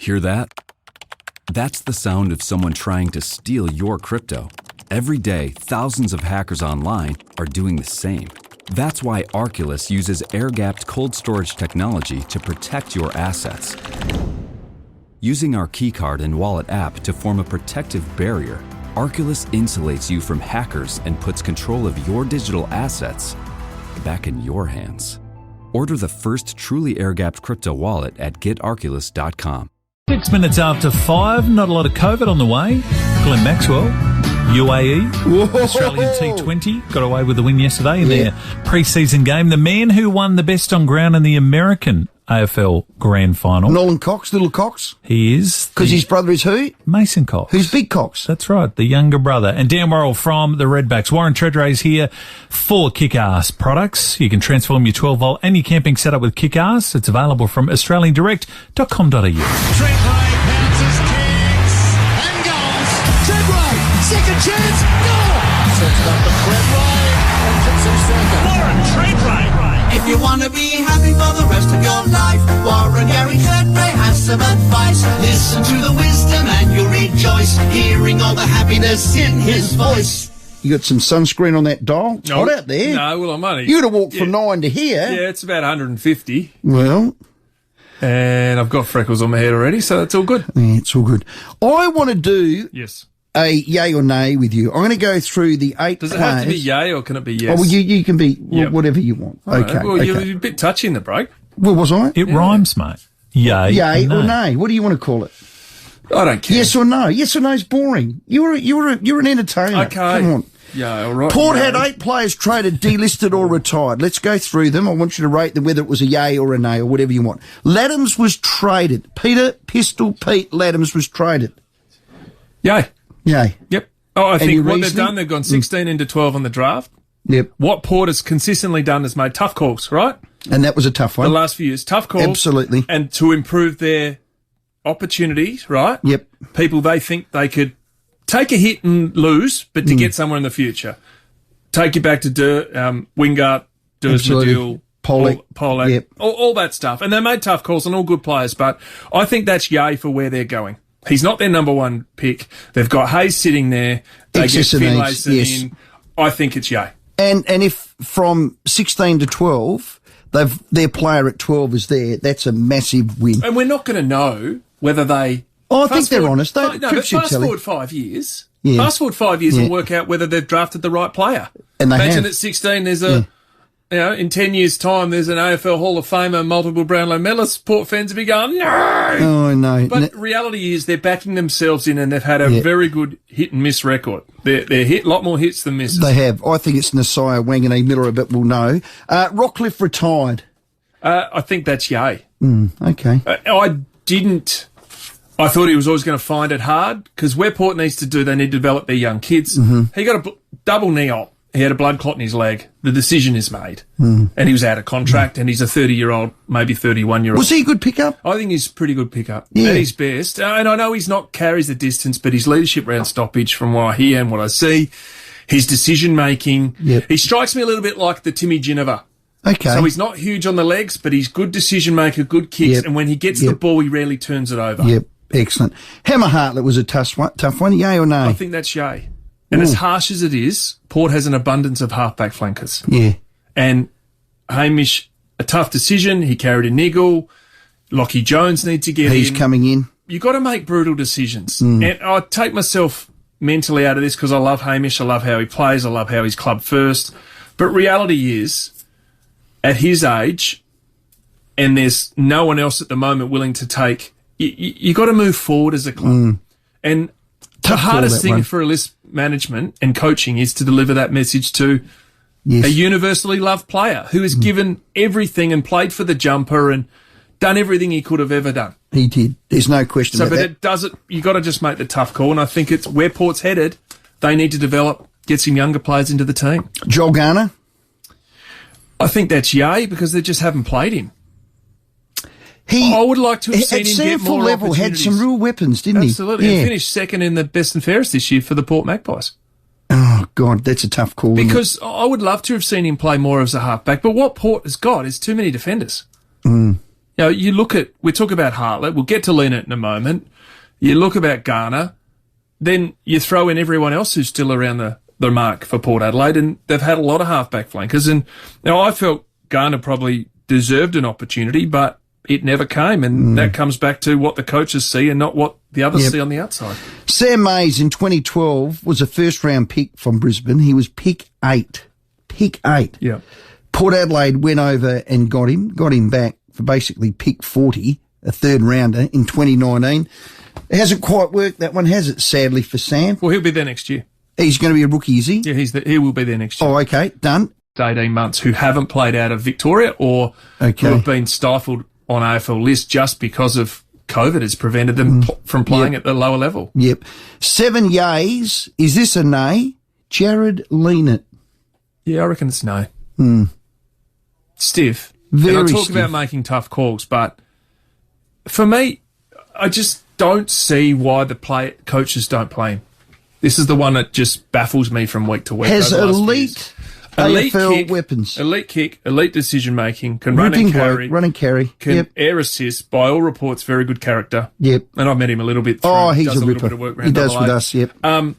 Hear that? That's the sound of someone trying to steal your crypto. Every day, thousands of hackers online are doing the same. That's why Arculus uses air-gapped cold storage technology to protect your assets. Using our keycard and wallet app to form a protective barrier, Arculus insulates you from hackers and puts control of your digital assets back in your hands. Order the first truly air-gapped crypto wallet at getarculus.com. 6 minutes after 5, not a lot of COVID on the way. Glenn Maxwell, UAE, Whoa. Australian T20, got away with the win yesterday in their pre-season game. The man who won the best on ground in the American AFL Grand Final. Nolan Cox, little Cox. He is. Because his brother is who? Mason Cox. Who's Big Cox? That's right, the younger brother. And Dan Worrell from the Redbacks. Warren Treadray is here for Kick-Ass products. You can transform your 12-volt and your camping setup with Kick-Ass. It's available from australiandirect.com.au. Treadray bounces, kicks, and goals. Treadray, second chance, goal! Sets it up to Treadray, and puts him second. Warren Treadray. If you want to be happy for the rest of your life, Warren Gary Treadray has some advice. Listen to the wisdom and you'll rejoice, hearing all the happiness in his voice. You got some sunscreen on that dial? It's hot out there. No, well, I'm only... You'd have walked from 9 to here. Yeah, it's about 150. Well... And I've got freckles on my head already, so that's all good. Yeah, it's all good. I want to do Yes. a yay or nay with you. I'm going to go through the 8 Does it players. have to be yay or can it be yes? Oh, well, you can be Yep. whatever you want. All right. Okay. Well, okay. you're a bit touchy in the break. Well, was I? It rhymes, mate. Yay, Yay and or nay? What do you want to call it? I don't care. Yes or no? Yes or no is boring. You're an entertainer. Okay. Come on. Yeah, all right. Port yeah. had 8 players traded, delisted or retired. Let's go through them. I want you to rate them whether it was a yay or a nay or whatever you want. Laddams was traded. Peter Pistol Pete Laddams was traded. Yay. Yay. Yep. Oh, I Any think what they've reasoning? done, they've gone 16 into 12 on the draft. Yep. What Port has consistently done is made tough calls, right? And that was a tough The one. last few years. Tough calls. Absolutely. And to improve their opportunities, right? Yep. People they think they could take a hit and lose, but to get somewhere in the future. Take you back to Wingard, Absolutely. Dursmadil, Pollock. Yep. all that stuff. And they made tough calls and all good players, but I think that's yay for where they're going. He's not their number one pick. They've got Hayes sitting there. They get Excess of needs, Finlayson yes. in. I think it's yay. And if from 16 to 12, their player at 12 is there, that's a massive win. And we're not going to know whether they... Oh, I think they're honest. No, but Cripps should fast tell you. forward 5 years. Yeah. Fast forward 5 years Yeah. and work out whether they've drafted the right player. And they Imagine have. at 16 there's a... You know, in 10 years' time, there's an AFL Hall of Famer, multiple Brownlow medalists. Port fans will be going, no! Oh, no. But reality is they're backing themselves in and they've had a very good hit and miss record. They're hit a lot more hits than misses. They have. I think it's Nasiah, Wanganeen, Miller, but we'll know. Rockcliffe retired. I think that's yay. Okay. I thought he was always going to find it hard because where Port needs to do, they need to develop their young kids. He got a double knee op. He had a blood clot in his leg. The decision is made. And he was out of contract and he's a 30-year-old, maybe 31-year-old. Was he a good pickup? I think he's a pretty good pickup. Yeah. At his best. And I know he's not carries the distance, but his leadership round stoppage from what I hear and what I see, his decision-making, he strikes me a little bit like the Timmy Ginniver. Okay. So he's not huge on the legs, but he's good decision-maker, good kicks, and when he gets the ball, he rarely turns it over. Yep. Excellent. Hammer Hartlett was a tough one. Yay or nay? I think that's yay. And as harsh as it is, Port has an abundance of halfback flankers. Yeah. And Hamish, a tough decision. He carried a niggle. Lockie Jones needs to get in. He's coming in. You've got to make brutal decisions. And I take myself mentally out of this because I love Hamish. I love how he plays. I love how he's club first. But reality is, at his age, and there's no one else at the moment willing to take, you got to move forward as a club. And the hardest thing for a list management and coaching is to deliver that message to a universally loved player who has given everything and played for the jumper and done everything he could have ever done. He did. There's no question about that. You got to just make the tough call, and I think it's where Port's headed. They need to develop, get some younger players into the team. Joel Garner? I think that's yay because they just haven't played him. I would like to have seen him get more level had some real weapons, didn't Absolutely. he? And finished second in the best and fairest this year for the Port Magpies. Oh, God, that's a tough call. Because I would love to have seen him play more as a halfback, but what Port has got is too many defenders. You know, we talk about Hartlett. We'll get to Leonard in a moment. You look about Garner, then you throw in everyone else who's still around the mark for Port Adelaide, and they've had a lot of halfback flankers. And now I felt Garner probably deserved an opportunity, but it never came, and that comes back to what the coaches see and not what the others see on the outside. Sam Mays in 2012 was a first-round pick from Brisbane. He was pick 8. Pick 8. Yeah. Port Adelaide went over and got him back for basically pick 40, a third-rounder in 2019. It hasn't quite worked, that one, has it, sadly, for Sam? Well, he'll be there next year. He's going to be a rookie, is he? Yeah, he will be there next year. Oh, okay, done. 18 months who haven't played out of Victoria or who have been stifled on AFL list just because of COVID has prevented them from playing at the lower level. Yep. 7 yays. Is this a nay? Jared Leonard. Yeah, I reckon it's no. Stiff. Very and I talk stiff. about making tough calls, but for me, I just don't see why the coaches don't play him. This is the one that just baffles me from week to week. Has over the last few elite years. AFL kick, weapons. Elite kick, elite decision making, can run Ripping and carry. bloke, run and carry. Can air assist, by all reports, very good character. Yep. And I've met him a little bit. He's does a little ripper. bit of work around He does AA. with us, yep. And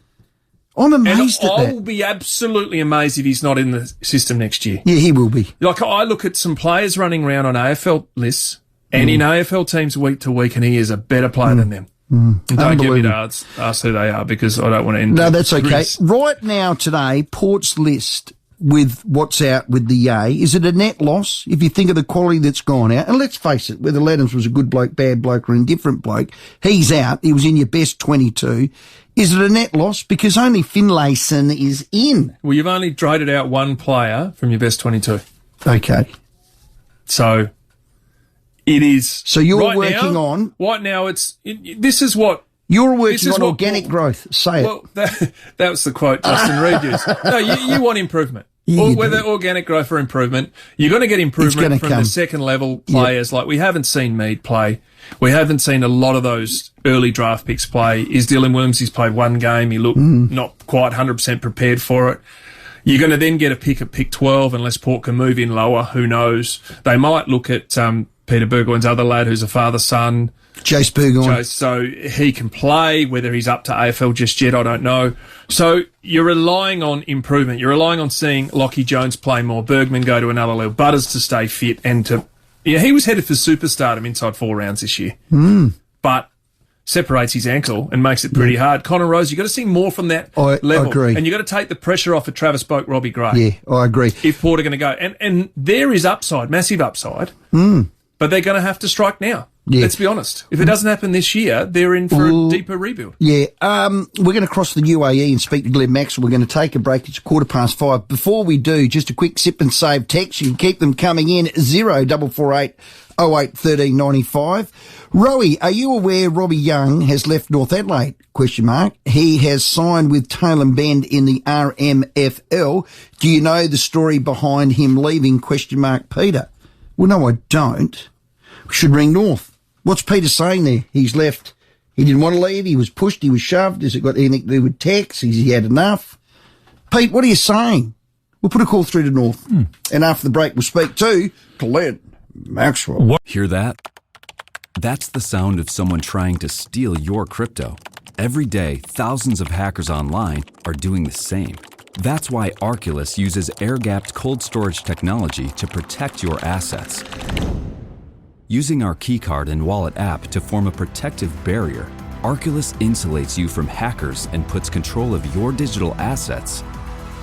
I'm amazed at I that. will be absolutely amazed if he's not in the system next year. Yeah, he will be. Like, I look at some players running around on AFL lists and in AFL teams week to week, and he is a better player than them. And don't get me to ask who they are, because I don't want to end. No, that's okay. Chris. Right now, today, Port's list with what's out with the yay, is it a net loss if you think of the quality that's gone out? And let's face it, whether Laddams was a good bloke, bad bloke, or indifferent bloke, he's out. He was in your best 22. Is it a net loss? Because only Finlayson is in. Well, you've only traded out one player from your best 22. Okay. So it is. So you're right working now, on. Right now, this is what. You're This working is on what organic Paul- growth. Say it. Well, that was the quote Justin Reid used. No, you want improvement. Yeah, you Whether do. organic growth or improvement, you're going to get gonna improvement from come. the second level players. Like, we haven't seen Mead play. We haven't seen a lot of those early draft picks play. Is Dylan Williams? He's played one game. He looked not quite 100% prepared for it. You're going to then get a pick at pick 12 unless Port can move in lower. Who knows? They might look at Peter Burgoyne's other lad, who's a father-son. Jace Burgoyne. So he can play. Whether he's up to AFL just yet, I don't know. So you're relying on improvement. You're relying on seeing Lockie Jones play more, Bergman go to another level, Butters to stay fit, and to... Yeah, he was headed for superstardom inside 4 rounds this year. But separates his ankle and makes it pretty hard. Connor Rose, you've got to see more from that I level. agree. And you've got to take the pressure off of Travis Boak, Robbie Gray. Yeah, I agree. If Port are going to go. And there is upside, massive upside. But they're going to have to strike now. Yeah. Let's be honest. If it doesn't happen this year, they're in for a deeper rebuild. Yeah, we're going to cross the UAE and speak to Glenn Maxwell. We're going to take a break. It's 5:15. Before we do, just a quick sip and save text. You can keep them coming in 0448 08 1395. Rowie, are you aware Robbie Young has left North Adelaide? ? He has signed with Tailem Bend in the RMFL. Do you know the story behind him leaving? ? Peter. Well, no, I don't. We should ring North. What's Peter saying there? He's left. He didn't want to leave. He was pushed. He was shoved. Has it got anything to do with tax? Has he had enough? Pete, what are you saying? We'll put a call through to North. And after the break, we'll speak to Glenn Maxwell. Hear that? That's the sound of someone trying to steal your crypto. Every day, thousands of hackers online are doing the same. That's why Arculus uses air-gapped cold storage technology to protect your assets. Using our keycard and wallet app to form a protective barrier, Arculus insulates you from hackers and puts control of your digital assets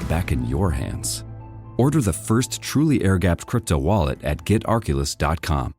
back in your hands. Order the first truly air-gapped crypto wallet at getarculus.com.